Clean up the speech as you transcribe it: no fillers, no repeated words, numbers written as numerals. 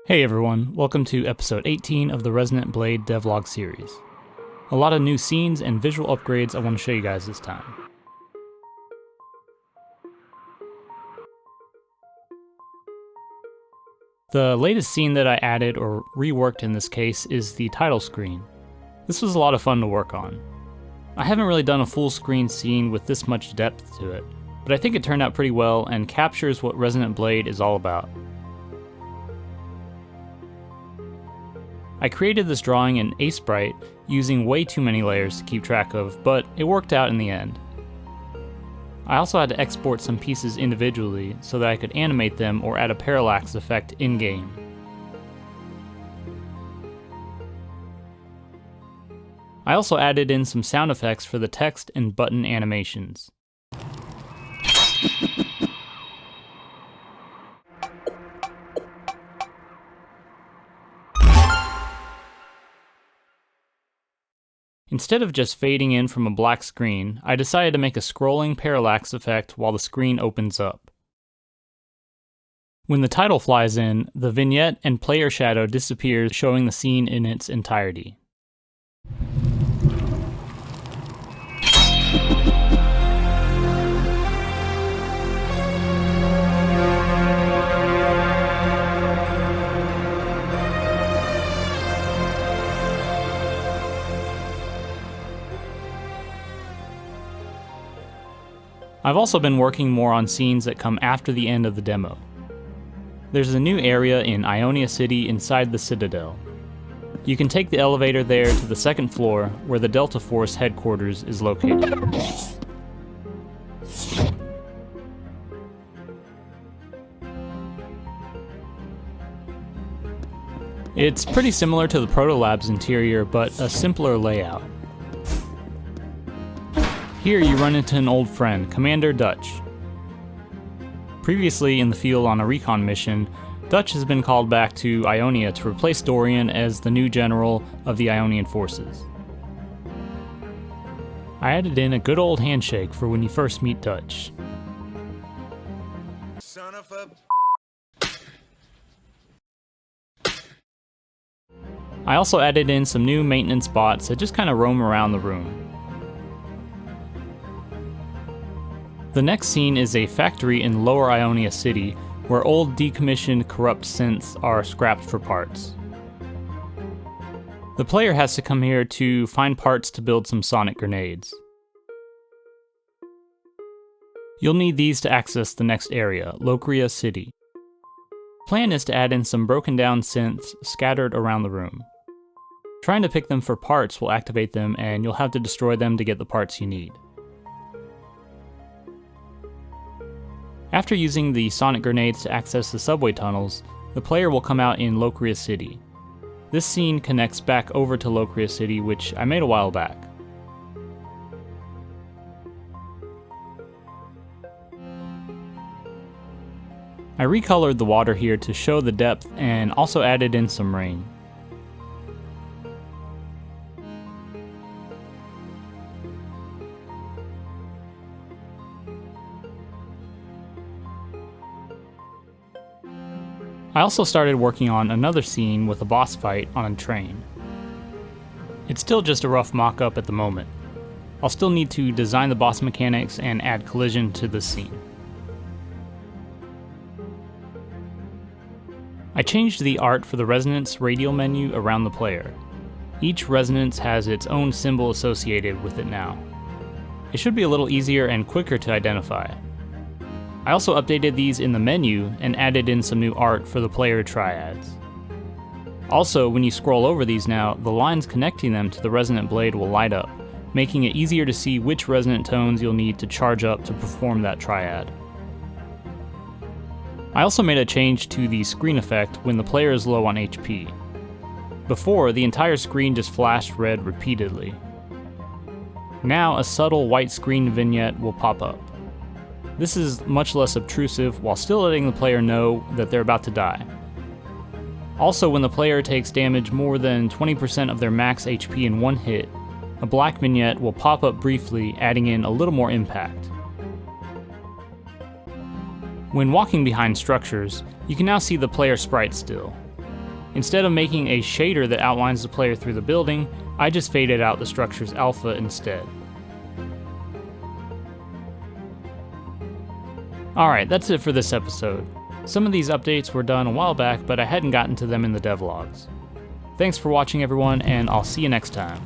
Hey everyone, welcome to episode 18 of the Resonant Blade Devlog series. A lot of new scenes and visual upgrades I want to show you guys this time. The latest scene that I added or reworked in this case is the title screen. This was a lot of fun to work on. I haven't really done a full screen scene with this much depth to it, but I think it turned out pretty well and captures what Resonant Blade is all about. I created this drawing in Sprite using way too many layers to keep track of, but it worked out in the end. I also had to export some pieces individually so that I could animate them or add a parallax effect in-game. I also added in some sound effects for the text and button animations. Instead of just fading in from a black screen, I decided to make a scrolling parallax effect while the screen opens up. When the title flies in, the vignette and player shadow disappears, showing the scene in its entirety. I've also been working more on scenes that come after the end of the demo. There's a new area in Ionia City inside the Citadel. You can take the elevator there to the second floor where the Delta Force headquarters is located. It's pretty similar to the Protolab's interior, but a simpler layout. Here you run into an old friend, Commander Dutch. Previously in the field on a recon mission, Dutch has been called back to Ionia to replace Dorian as the new general of the Ionian forces. I added in a good old handshake for when you first meet Dutch. Son of a... I also added in some new maintenance bots that just kind of roam around the room. The next scene is a factory in Lower Ionia City, where old decommissioned corrupt synths are scrapped for parts. The player has to come here to find parts to build some sonic grenades. You'll need these to access the next area, Locria City. Plan is to add in some broken down synths scattered around the room. Trying to pick them for parts will activate them, and you'll have to destroy them to get the parts you need. After using the sonic grenades to access the subway tunnels, the player will come out in Locria City. This scene connects back over to Locria City, which I made a while back. I recolored the water here to show the depth and also added in some rain. I also started working on another scene with a boss fight on a train. It's still just a rough mock-up at the moment. I'll still need to design the boss mechanics and add collision to this scene. I changed the art for the resonance radial menu around the player. Each resonance has its own symbol associated with it now. It should be a little easier and quicker to identify. I also updated these in the menu and added in some new art for the player triads. Also, when you scroll over these now, the lines connecting them to the resonant blade will light up, making it easier to see which resonant tones you'll need to charge up to perform that triad. I also made a change to the screen effect when the player is low on HP. Before, the entire screen just flashed red repeatedly. Now, a subtle white screen vignette will pop up. This is much less obtrusive while still letting the player know that they're about to die. Also, when the player takes damage more than 20% of their max HP in one hit, a black vignette will pop up briefly, adding in a little more impact. When walking behind structures, you can now see the player sprite still. Instead of making a shader that outlines the player through the building, I just faded out the structure's alpha instead. Alright, that's it for this episode. Some of these updates were done a while back, but I hadn't gotten to them in the devlogs. Thanks for watching everyone, and I'll see you next time.